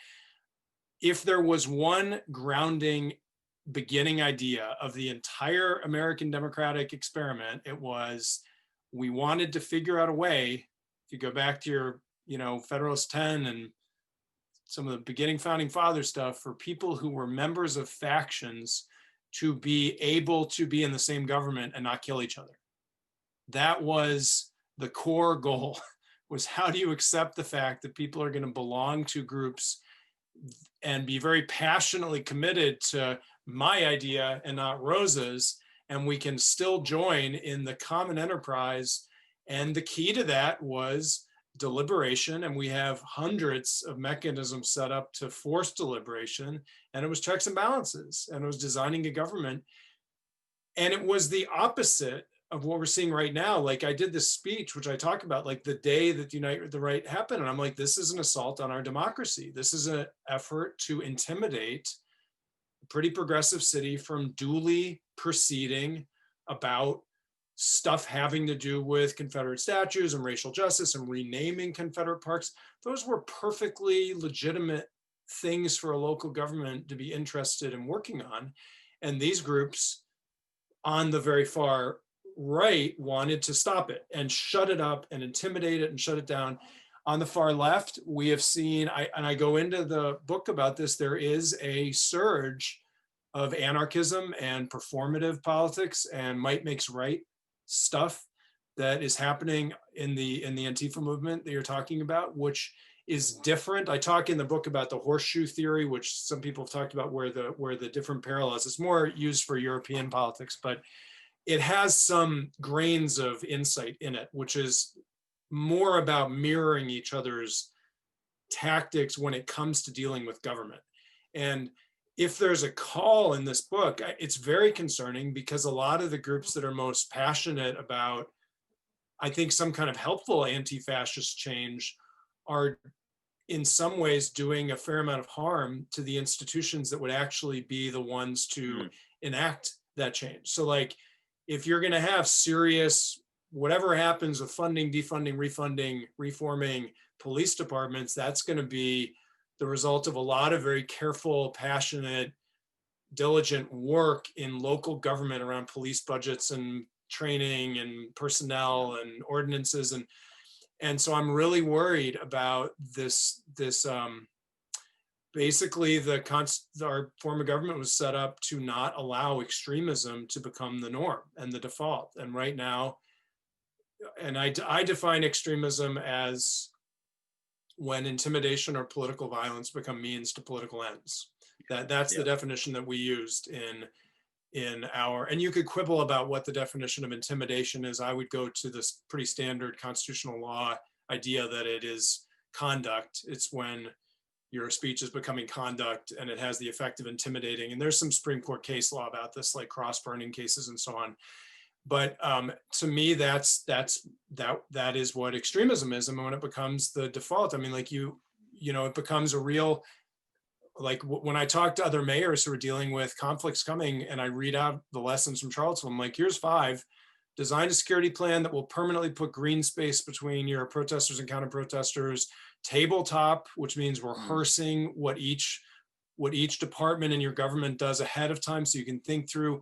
If there was one grounding beginning idea of the entire American democratic experiment, it was, we wanted to figure out a way. If you go back to your, Federalist 10 and some of the beginning founding father stuff, for people who were members of factions to be able to be in the same government and not kill each other. That was the core goal, was how do you accept the fact that people are going to belong to groups and be very passionately committed to my idea and not Rosa's, and we can still join in the common enterprise. And the key to that was deliberation, and we have hundreds of mechanisms set up to force deliberation, and it was checks and balances, and it was designing a government And it was the opposite of what we're seeing right now. Like, I did this speech, which I talk about, like the day that Unite the Right happened. And I'm like, this is an assault on our democracy. This is an effort to intimidate a pretty progressive city from duly proceeding about stuff having to do with Confederate statues and racial justice and renaming Confederate parks. Those were perfectly legitimate things for a local government to be interested in working on. And these groups on the very far right wanted to stop it and shut it up and intimidate it and shut it down. On the far left, we have seen, and I go into the book about this, there is a surge of anarchism and performative politics and might makes right stuff that is happening in the Antifa movement that you're talking about, which is different. I talk in the book about the horseshoe theory, which some people have talked about, where the different parallels. It's more used for European politics, but it has some grains of insight in it, which is more about mirroring each other's tactics when it comes to dealing with government. And if there's a call in this book, it's very concerning, because a lot of the groups that are most passionate about, I think, some kind of helpful anti-fascist change are in some ways doing a fair amount of harm to the institutions that would actually be the ones to enact that change. So like, if you're going to have serious, whatever happens with funding, defunding, refunding, reforming police departments, that's going to be the result of a lot of very careful, passionate, diligent work in local government around police budgets and training and personnel and ordinances. And so I'm really worried about this basically our form of government was set up to not allow extremism to become the norm and the default. And right now, and I define extremism as when intimidation or political violence become means to political ends. That's the definition that we used in our, and you could quibble about what the definition of intimidation is. I would go to this pretty standard constitutional law idea that it is conduct. It's when your speech is becoming conduct and it has the effect of intimidating. And there's some Supreme Court case law about this, like cross-burning cases and so on. But to me, that is what extremism is. And when it becomes the default, I mean, like it becomes a real, like when I talk to other mayors who are dealing with conflicts coming and I read out the lessons from Charlottesville, I'm like, here's 5, design a security plan that will permanently put green space between your protesters and counter protesters, tabletop, which means rehearsing what each department in your government does ahead of time so you can think through.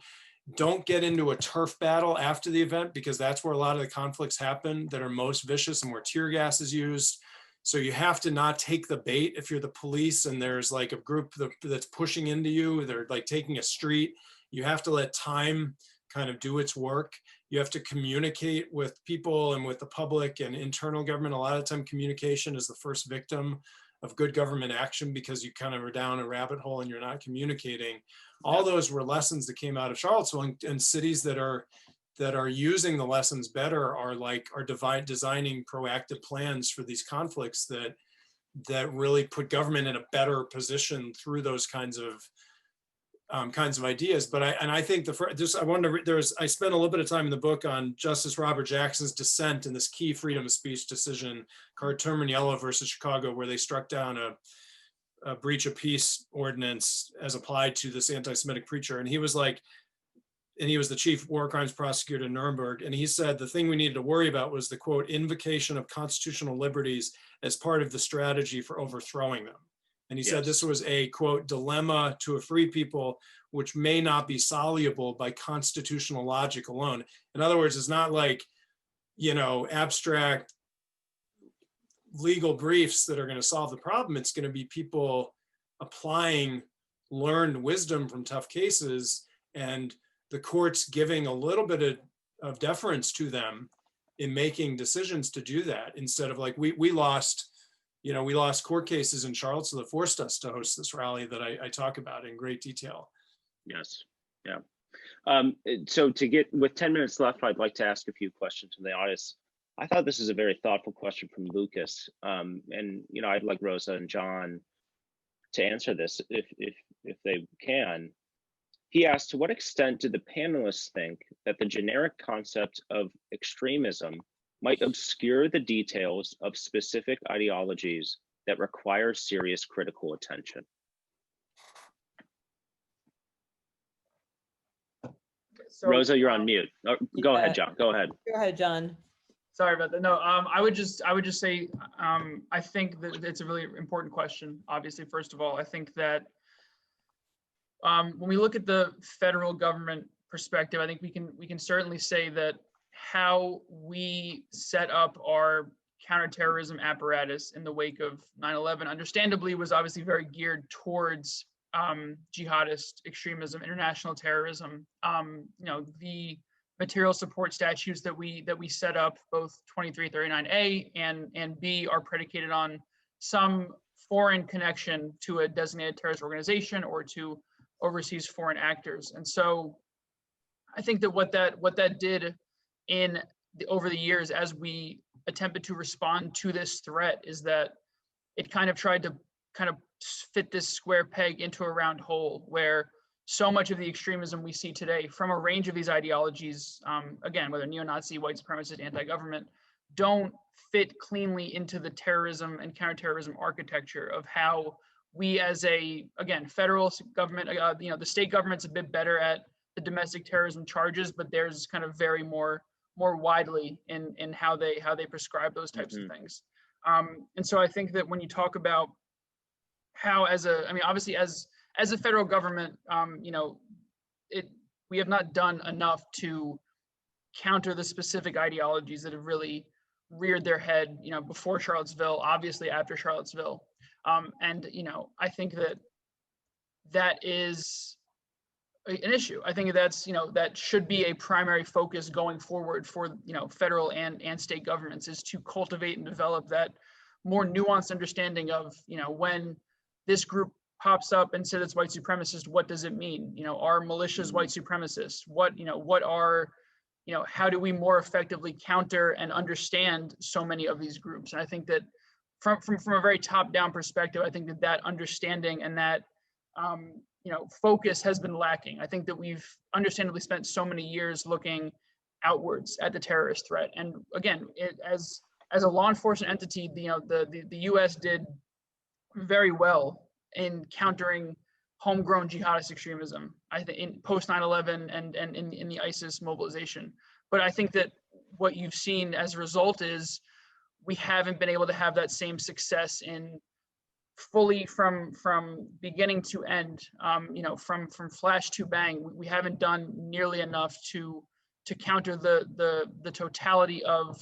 Don't get into a turf battle after the event, because that's where a lot of the conflicts happen that are most vicious and where tear gas is used. So you have to not take the bait if you're the police and there's like a group that's pushing into you, they're like taking a street. You have to let time kind of do its work. You have to communicate with people and with the public and internal government. A lot of the time communication is the first victim of good government action, because you kind of are down a rabbit hole and you're not communicating. All those were lessons that came out of Charlottesville, and cities that are using the lessons better are designing proactive plans for these conflicts that really put government in a better position through those kinds of ideas. But I think I spent a little bit of time in the book on Justice Robert Jackson's dissent in this key freedom of speech decision, Carter-Terminiello versus Chicago, where they struck down a breach of peace ordinance as applied to this anti-Semitic preacher. And he was the chief war crimes prosecutor in Nuremberg. And he said the thing we needed to worry about was the, quote, invocation of constitutional liberties as part of the strategy for overthrowing them. And he said this was a, quote, dilemma to a free people, which may not be soluble by constitutional logic alone. In other words, it's not like, abstract legal briefs that are going to solve the problem. It's going to be people applying learned wisdom from tough cases and the courts giving a little bit of deference to them in making decisions to do that, instead of like, we lost court cases in Charlottesville that forced us to host this rally that I talk about in great detail. Yes, yeah. So with 10 minutes left, I'd like to ask a few questions from the audience. I thought this is a very thoughtful question from Lucas. And I'd like Rosa and John to answer this if they can. He asked, to what extent do the panelists think that the generic concept of extremism might obscure the details of specific ideologies that require serious critical attention? So, Rosa, you're on mute. Oh, go ahead, John. Go ahead. Go ahead, John. Sorry about that. No, I would just say, I think that it's a really important question. Obviously, first of all, I think that when we look at the federal government perspective, I think we can certainly say that how we set up our counterterrorism apparatus in the wake of 9/11, understandably, was obviously very geared towards jihadist extremism, international terrorism. The material support statutes that we set up, both 2339A and B, are predicated on some foreign connection to a designated terrorist organization or to overseas foreign actors. And so I think that what that did over the years, as we attempted to respond to this threat, is that it kind of tried to fit this square peg into a round hole, where so much of the extremism we see today from a range of these ideologies, again, whether neo-Nazi, white supremacist, anti-government, don't fit cleanly into the terrorism and counterterrorism architecture of how we, as federal government, the state government's a bit better at the domestic terrorism charges, but theirs kind of vary more widely in how they prescribe those types of things. And so I think that when you talk about how, obviously as a federal government, we have not done enough to counter the specific ideologies that have really reared their head, before Charlottesville, obviously after Charlottesville. I think that is an issue. I think that should be a primary focus going forward for, federal and state governments, is to cultivate and develop that more nuanced understanding of, when this group pops up and says it's white supremacist, what does it mean? Are militias white supremacists? How do we more effectively counter and understand so many of these groups? And I think that from a very top-down perspective, I think that understanding and that focus has been lacking. I think that we've understandably spent so many years looking outwards at the terrorist threat. And again, as a law enforcement entity, the U.S. did very well in countering homegrown jihadist extremism, I think, in post 9/11 and in the ISIS mobilization. But I think that what you've seen as a result is we haven't been able to have that same success in fully from beginning to end, from flash to bang. We haven't done nearly enough to counter the totality of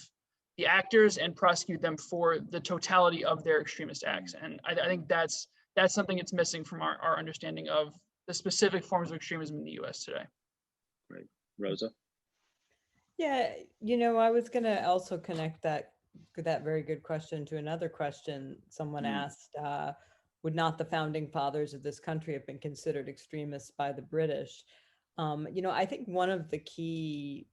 the actors and prosecute them for the totality of their extremist acts. And I think that's something that's missing from our understanding of the specific forms of extremism in the U.S. today. Right. Rosa? Yeah, I was going to also connect that very good question to another question someone asked. Would not the founding fathers of this country have been considered extremists by the British? I think one of the key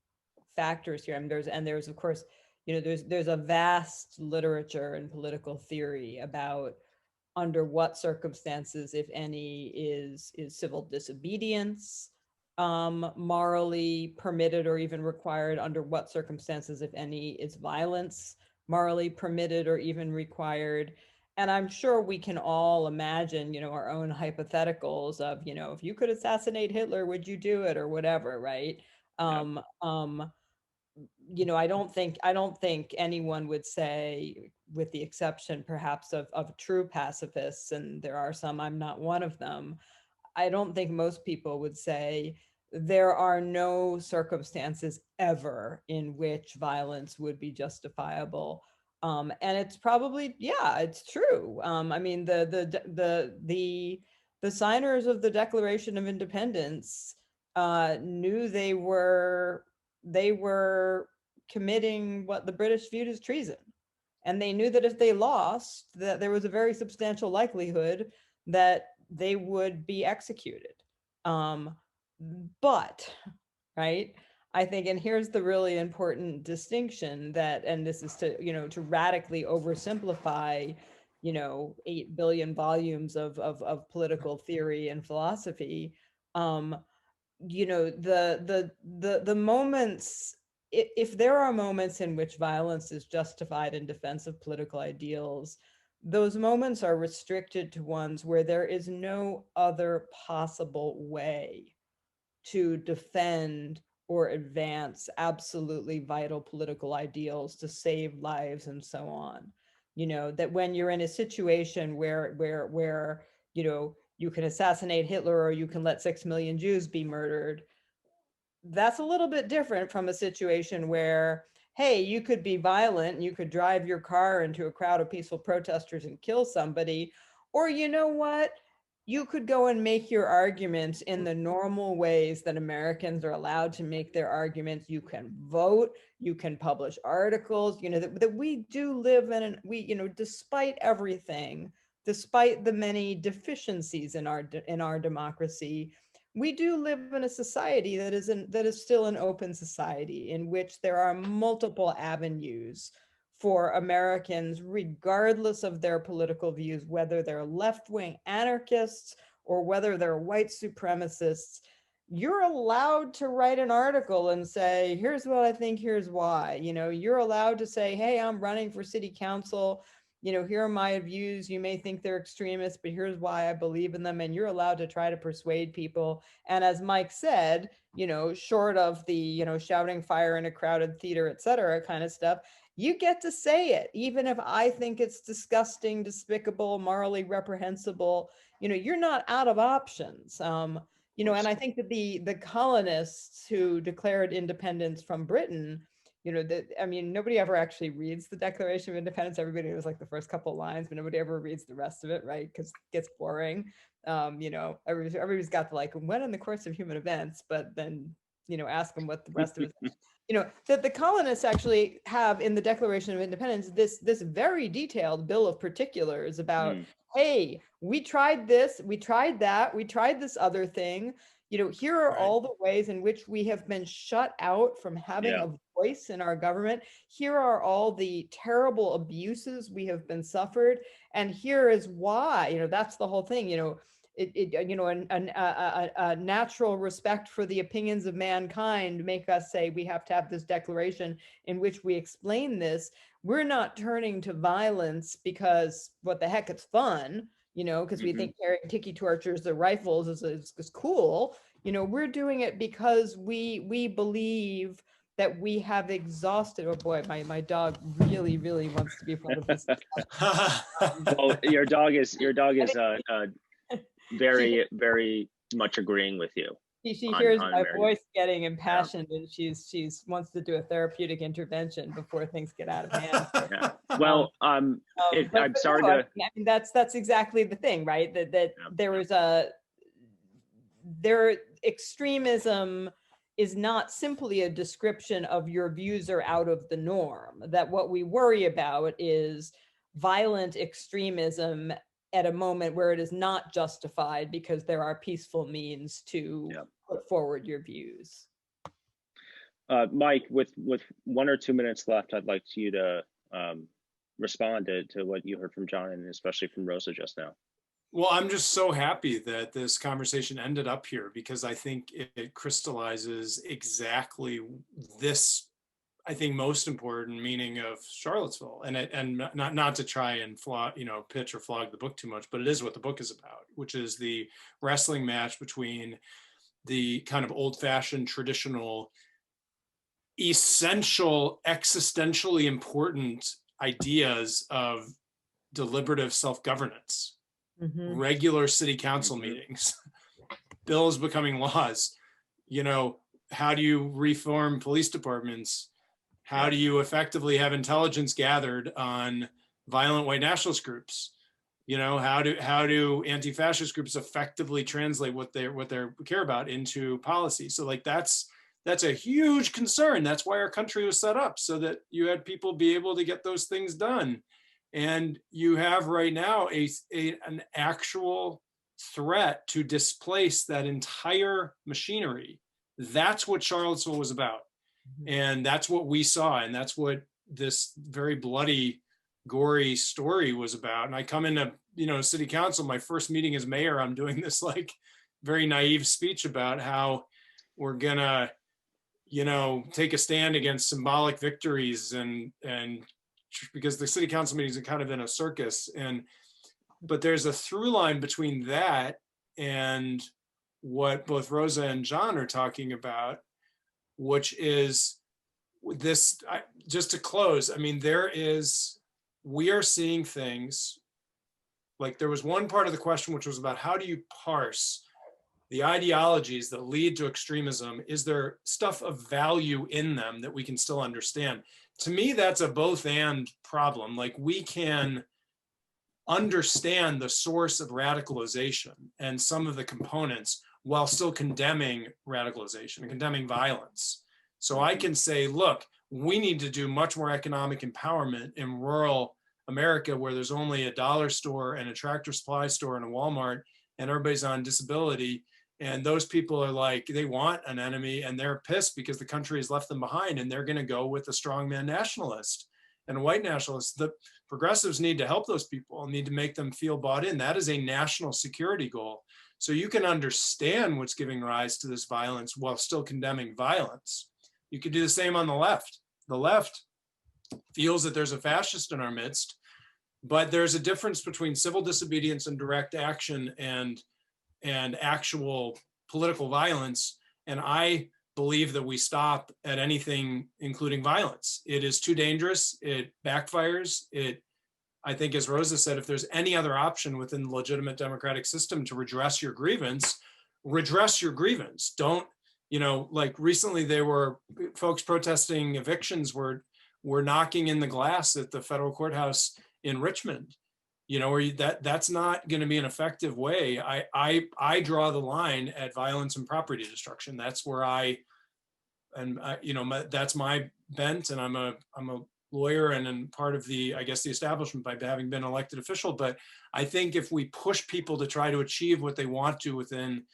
factors here, there's of course, there's a vast literature and political theory about under what circumstances, if any, is civil disobedience morally permitted or even required, under what circumstances, if any, is violence morally permitted or even required. And I'm sure we can all imagine, our own hypotheticals of, if you could assassinate Hitler, would you do it, or whatever, right? Yeah. I don't think anyone would say, with the exception perhaps of true pacifists, and there are some, I'm not one of them, I don't think most people would say there are no circumstances ever in which violence would be justifiable. And it's probably, yeah, it's true. The signers of the Declaration of Independence knew they were committing what the British viewed as treason. And they knew that if they lost, that there was a very substantial likelihood that they would be executed. But, right, I think, and here's the really important distinction that, and this is to radically oversimplify, 8 billion volumes of political theory and philosophy. the moments, if there are moments in which violence is justified in defense of political ideals, those moments are restricted to ones where there is no other possible way to defend or advance absolutely vital political ideals to save lives and so on. That when you're in a situation where you can assassinate Hitler or you can let 6 million Jews be murdered, that's a little bit different from a situation where, hey, you could be violent and you could drive your car into a crowd of peaceful protesters and kill somebody. Or you know what? You could go and make your arguments in the normal ways that Americans are allowed to make their arguments. You can vote, you can publish articles, that we do live despite everything, despite the many deficiencies in our democracy, we do live in a society that is still an open society in which there are multiple avenues for Americans, regardless of their political views, whether they're left-wing anarchists or whether they're white supremacists. You're allowed to write an article and say, here's what I think, here's why. You're allowed to say, hey, I'm running for city council. Here are my views. You may think they're extremists, but here's why I believe in them. And you're allowed to try to persuade people. And as Mike said, short of the, shouting fire in a crowded theater, et cetera, kind of stuff, you get to say it, even if I think it's disgusting, despicable, morally reprehensible. You're not out of options. And I think that the colonists who declared independence from Britain, nobody ever actually reads the Declaration of Independence. Everybody knows like the first couple of lines, but nobody ever reads the rest of it, right? Because it gets boring. Everybody's got the when in the course of human events, but then, ask them what the rest of it that the colonists actually have in the Declaration of Independence, this very detailed bill of particulars about, hey, we tried this, we tried that, we tried this other thing. Here are all the ways in which we have been shut out from having a voice in our government. Here are all the terrible abuses we have been suffered. And here is why, that's the whole thing, a natural respect for the opinions of mankind make us say we have to have this declaration in which we explain this. We're not turning to violence because what the heck, it's fun, because we think carrying tiki torches or rifles is cool. We're doing it because we believe that we have exhausted. Oh boy, my dog really wants to be a part of this. Well, your dog is very much agreeing with you. She hears my voice getting impassioned, and she's wants to do a therapeutic intervention before things get out of hand. Yeah. Well, I'm sorry to. I mean, that's exactly the thing, right? That extremism is not simply a description of your views are out of the norm. That what we worry about is violent extremism at a moment where it is not justified because there are peaceful means to put forward your views. Mike, with 1 or 2 minutes left, I'd like you to respond to what you heard from John and especially from Rosa just now. Well, I'm just so happy that this conversation ended up here because I think it crystallizes exactly this, I think, most important meaning of Charlottesville, and not to try and pitch or flog the book too much, but it is what the book is about, which is the wrestling match between the kind of old-fashioned, traditional, essential, existentially important ideas of deliberative self-governance, regular city council meetings, bills becoming laws. How do you reform police departments? How do you effectively have intelligence gathered on violent white nationalist groups? How do anti-fascist groups effectively translate what they care about into policy? So that's a huge concern. That's why our country was set up, so that you had people be able to get those things done. And you have right now an actual threat to displace that entire machinery. That's what Charlottesville was about. And that's what we saw. And that's what this very bloody, gory story was about. And I come into, city council, my first meeting as mayor, I'm doing this very naive speech about how we're gonna, take a stand against symbolic victories and because the city council meetings are kind of in a circus. But there's a through line between that and what both Rosa and John are talking about, which is this, just to close, I mean, we are seeing things, like there was one part of the question which was about how do you parse the ideologies that lead to extremism? Is there stuff of value in them that we can still understand? To me, that's a both and problem. Like we can understand the source of radicalization and some of the components while still condemning radicalization and condemning violence. So I can say, look, we need to do much more economic empowerment in rural America where there's only a dollar store and a Tractor Supply store and a Walmart and everybody's on disability. And those people are like, they want an enemy and they're pissed because the country has left them behind and they're going to go with a strongman nationalist and a white nationalist. The progressives need to help those people, need to make them feel bought in. That is a national security goal. So you can understand what's giving rise to this violence while still condemning violence. You could do the same on the left. The left feels that there's a fascist in our midst, but there's a difference between civil disobedience and direct action and actual political violence. And I believe that we stop at anything, including violence. It is too dangerous. It backfires. I think, as Rosa said, if there's any other option within the legitimate democratic system to redress your grievance. Don't, like recently there were folks protesting evictions were knocking in the glass at the federal courthouse in Richmond. Where that's not going to be an effective way. I draw the line at violence and property destruction. That's where that's my bent, and I'm a lawyer and part of the establishment by having been elected official. But I think if we push people to try to achieve what they want to within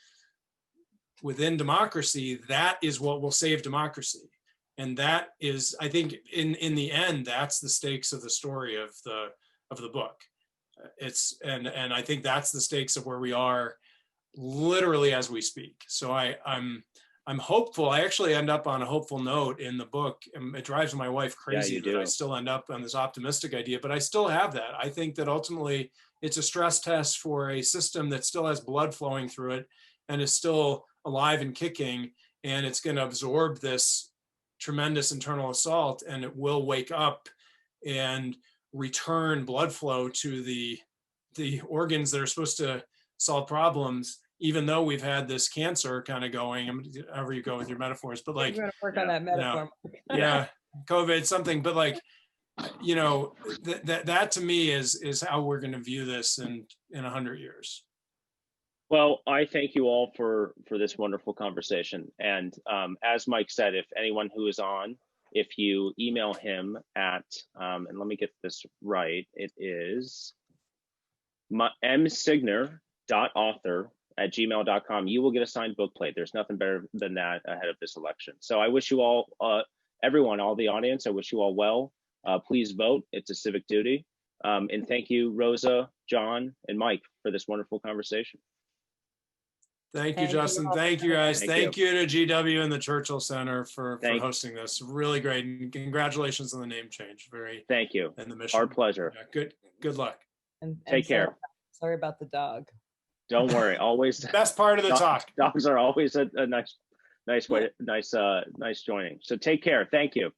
democracy, that is what will save democracy. And that is, I think, in the end, that's the stakes of the story of the book. And I think that's the stakes of where we are literally as we speak. So I'm hopeful. I actually end up on a hopeful note in the book. It drives my wife crazy that I still end up on this optimistic idea, but I still have that. I think that ultimately it's a stress test for a system that still has blood flowing through it and is still alive and kicking, and it's going to absorb this tremendous internal assault, and it will wake up and return blood flow to the organs that are supposed to solve problems, even though we've had this cancer kind of going, however you go with your metaphors, but like, you're gonna work on that metaphor. COVID, something, but like, that to me is how we're going to view this in 100 years. Well, I thank you all for this wonderful conversation. And as Mike said, if anyone who is on, if you email him at, and let me get this right, it is msigner.author@gmail.com. You will get a signed book plate. There's nothing better than that ahead of this election. So I wish you all, everyone, all the audience, I wish you all well. Please vote. It's a civic duty. And thank you, Rosa, John, and Mike, for this wonderful conversation. Thank you, Justin. Thank you, guys. Thank you to GW and the Churchill Center for hosting this. Really great. And congratulations on the name change. Thank you. And the mission. Our pleasure. Yeah, good luck. And Take care. Sorry about the dog. Don't worry. Always. Best part of the talk. Dogs are always a nice joining. So take care. Thank you.